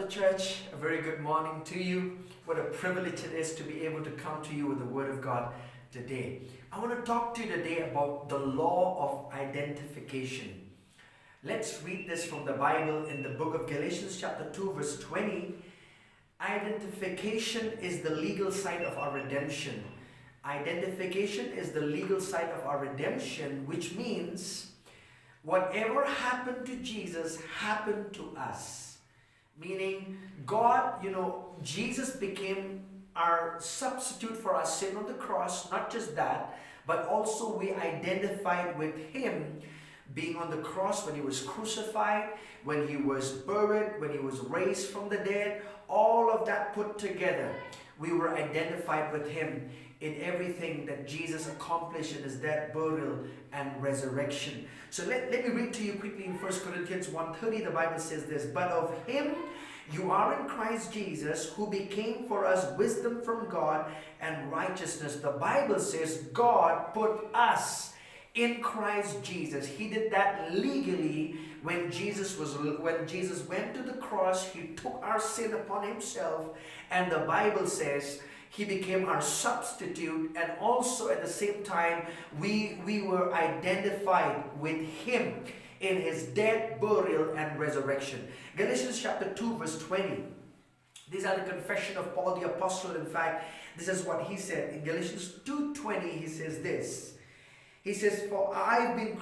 Church. A very good morning to you. What a privilege it is to be able to come to you with the Word of God today. I want to talk to you today about the law of identification. Let's read this from the Bible in the book of Galatians chapter 2 verse 20. Identification is the legal side of our redemption. Identification is the legal side of our redemption, which means whatever happened to Jesus happened to us. Meaning, God, Jesus became our substitute for our sin on the cross. Not just that, but also we identified with Him being on the cross when He was crucified, when He was buried, when He was raised from the dead. All of that put together, we were identified with Him in everything that Jesus accomplished in His death, burial, and resurrection. So let me read to you quickly in 1 Corinthians 1:30. The Bible says this, "But of Him you are in Christ Jesus, who became for us wisdom from God and righteousness." The Bible says God put us in Christ Jesus. He did that legally when Jesus went to the cross. He took our sin upon Himself, and the Bible says He became our substitute, and also at the same time we were identified with Him in His death, burial, and resurrection. Galatians chapter 2 verse 20. These are the confession of Paul the Apostle. In fact, this is what he said. In Galatians 2:20 he says this. He says, "For I have been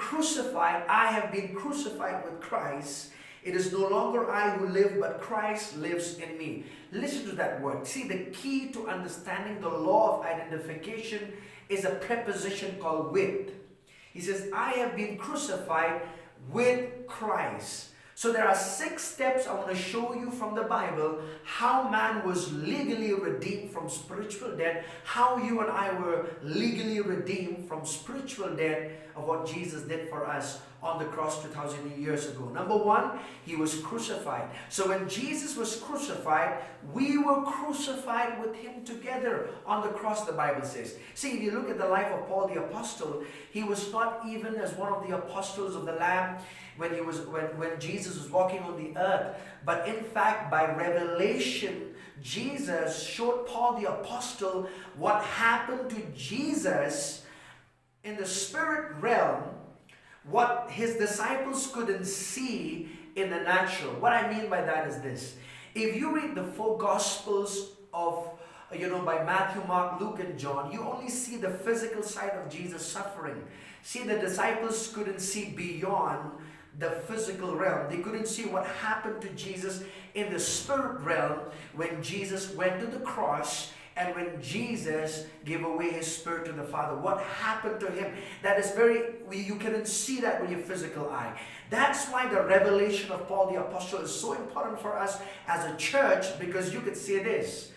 crucified with Christ. It is no longer I who live, but Christ lives in me." Listen to that word. See, the key to understanding the law of identification is a preposition called with. He says, "I have been crucified with Christ." So there are 6 steps I want to show you from the Bible how man was legally redeemed from spiritual death, how you and I were legally redeemed from spiritual death of what Jesus did for us on the cross 2,000 years ago. Number 1, He was crucified. So when Jesus was crucified, we were crucified with Him together on the cross, the Bible says. See, if you look at the life of Paul the Apostle, he was not even as one of the apostles of the Lamb when Jesus was walking on the earth. But in fact, by revelation, Jesus showed Paul the Apostle what happened to Jesus in the spirit realm, what His disciples couldn't see in the natural. What I mean by that is this. If you read the 4 Gospels of by Matthew, Mark, Luke, and John, you only see the physical side of Jesus suffering. See, the disciples couldn't see beyond the physical realm. They couldn't see what happened to Jesus in the spirit realm when Jesus went to the cross and when Jesus gave away His spirit to the Father. What happened to Him? That is you couldn't see that with your physical eye. That's why the revelation of Paul the Apostle is so important for us as a church, because you could say this.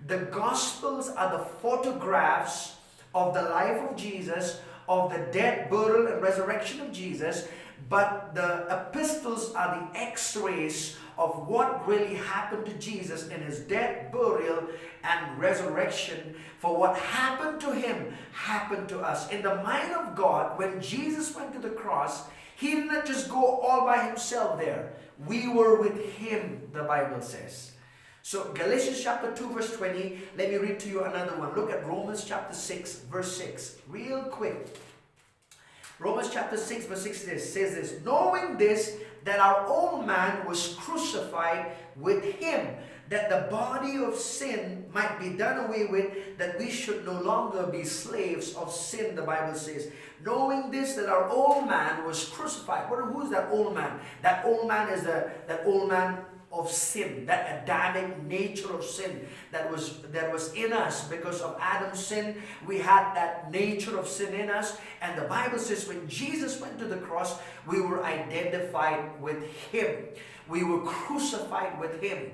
The Gospels are the photographs of the life of Jesus, of the death, burial, and resurrection of Jesus, but the epistles are the x-rays of what really happened to Jesus in His death, burial, and resurrection. For what happened to Him happened to us. In the mind of God, when Jesus went to the cross, He did not just go all by Himself there. We were with Him, the Bible says. So Galatians chapter 2 verse 20, let me read to you another one. Look at Romans chapter 6 verse 6, real quick. Romans chapter 6 verse 6 says this, "Knowing this, that our old man was crucified with Him, that the body of sin might be done away with, that we should no longer be slaves of sin," the Bible says. Knowing this, that our old man was crucified. Who is that old man? That old man is that old man of sin, that Adamic nature of sin that was in us. Because of Adam's sin, we had that nature of sin in us. And the Bible says when Jesus went to the cross, we were identified with Him. We were crucified with Him.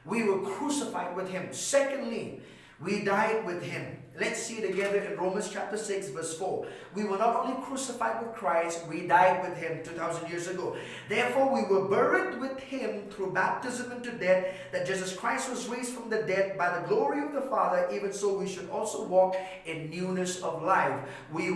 We were crucified with Him. Secondly, we died with Him. Let's see together in Romans chapter 6 verse 4. We were not only crucified with Christ, we died with Him 2,000 years ago. Therefore we were buried with Him through baptism into death, that just as Christ was raised from the dead by the glory of the Father, even so we should also walk in newness of life. We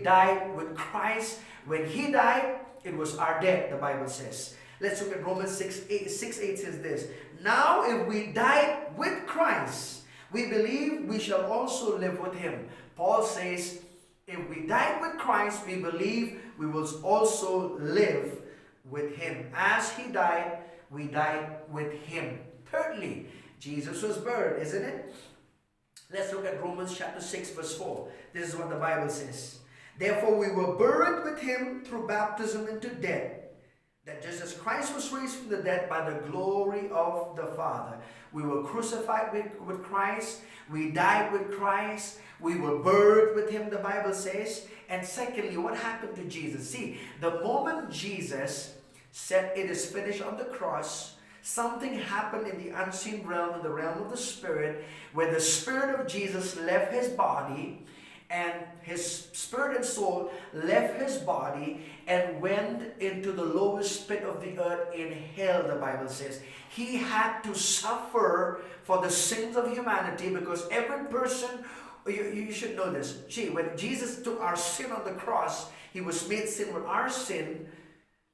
died with Christ. When He died, it was our death, the Bible says. Let's look at Romans 6:8 says this. Now if we died with Christ, we believe we shall also live with him. Paul says, if we died with Christ, we believe we will also live with him. As he died, we died with him. Thirdly, Jesus was buried, isn't it? Let's look at Romans chapter 6 verse 4. This is what the Bible says. Therefore we were buried with him through baptism into death, that just as Christ was raised from the dead by the glory of the Father. We were crucified with Christ. We died with Christ. We were buried with him, the Bible says. And secondly, what happened to Jesus? See, the moment Jesus said it is finished on the cross, something happened in the unseen realm, in the realm of the Spirit, where the Spirit of Jesus left his body, and his spirit and soul left his body and went into the lowest pit of the earth, in hell, the Bible says. He had to suffer for the sins of humanity, because every person, you should know this. See, when Jesus took our sin on the cross, he was made sin with our sin.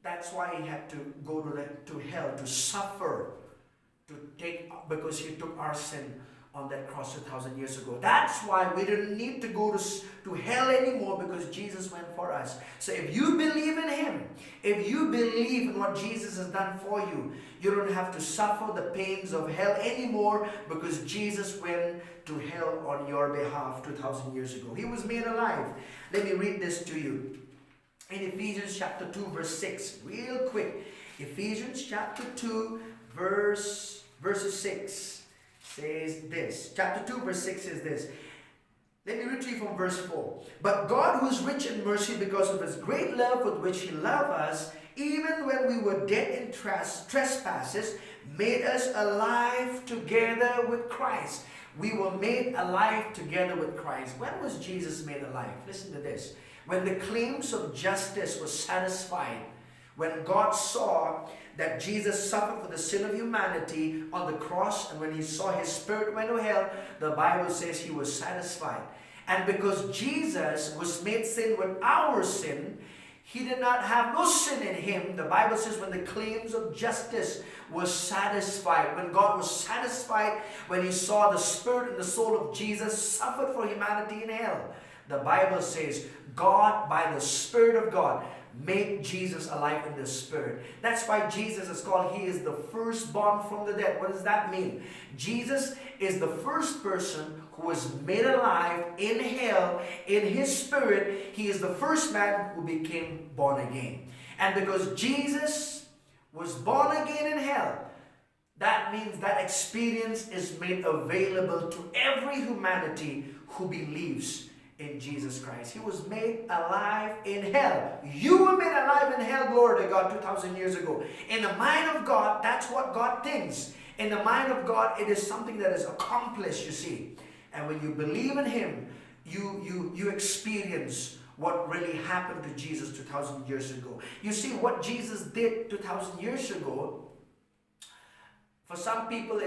That's why he had to go to hell, to suffer, because he took our sin on that cross 2,000 years ago. That's why we didn't need to go to hell anymore, because Jesus went for us. So if you believe in him, if you believe in what Jesus has done for you, you don't have to suffer the pains of hell anymore, because Jesus went to hell on your behalf 2,000 years ago. He was made alive. Let me read this to you. In Ephesians chapter 2 verse 6, real quick. Ephesians chapter 2 verse 6 says this. Chapter 2 verse 6 says this. Let me read to you from verse 4. But God, who is rich in mercy, because of his great love with which he loved us, even when we were dead in trespasses, made us alive together with Christ. We were made alive together with Christ. When was Jesus made alive? Listen to this. When the claims of justice were satisfied, when God saw that Jesus suffered for the sin of humanity on the cross, and when he saw his spirit went to hell, the Bible says he was satisfied. And because Jesus was made sin with our sin, he did not have no sin in him. The Bible says when the claims of justice was satisfied, when God was satisfied, when he saw the spirit and the soul of Jesus suffered for humanity in hell, the Bible says God, by the Spirit of God, made Jesus alive in the Spirit. That's why Jesus is called, he is the firstborn from the dead. What does that mean? Jesus is the first person who was made alive in hell, in his spirit. He is the first man who became born again. And because Jesus was born again in hell, that means that experience is made available to every humanity who believes in Jesus Christ. He was made alive in hell. You were made alive in hell, glory to God, 2,000 years ago. In the mind of God, that's what God thinks. In the mind of God, it is something that is accomplished, you see. And when you believe in him, you experience what really happened to Jesus 2,000 years ago. You see, what Jesus did 2,000 years ago, for some people,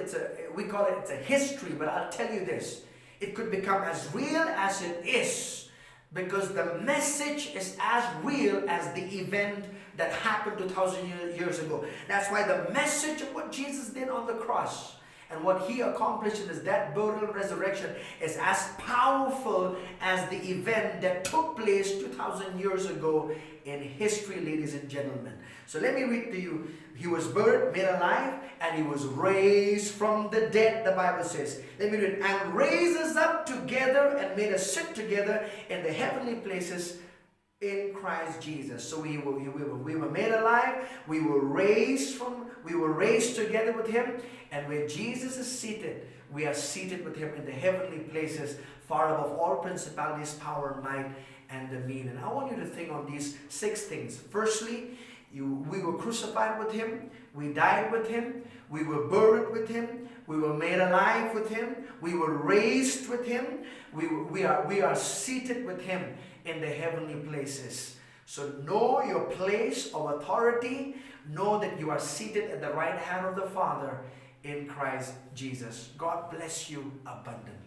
we call it a history, but I'll tell you this. It could become as real as it is, because the message is as real as the event that happened 2,000 years ago. That's why the message of what Jesus did on the cross and what he accomplished in his death, burial, and resurrection is as powerful as the event that took place 2,000 years ago in history, ladies and gentlemen. So let me read to you. He was buried, made alive, and he was raised from the dead, the Bible says. Let me read. And raised us up together and made us sit together in the heavenly places in Christ Jesus. So we were made alive, we were raised together with him, and where Jesus is seated, we are seated with him in the heavenly places, far above all principalities, power, might, and dominion. And I want you to think on these 6 things. Firstly, we were crucified with him, we died with him, we were buried with him, we were made alive with him, we were raised with him, we are seated with him in the heavenly places. So know your place of authority. Know that you are seated at the right hand of the Father in Christ Jesus. God bless you abundantly.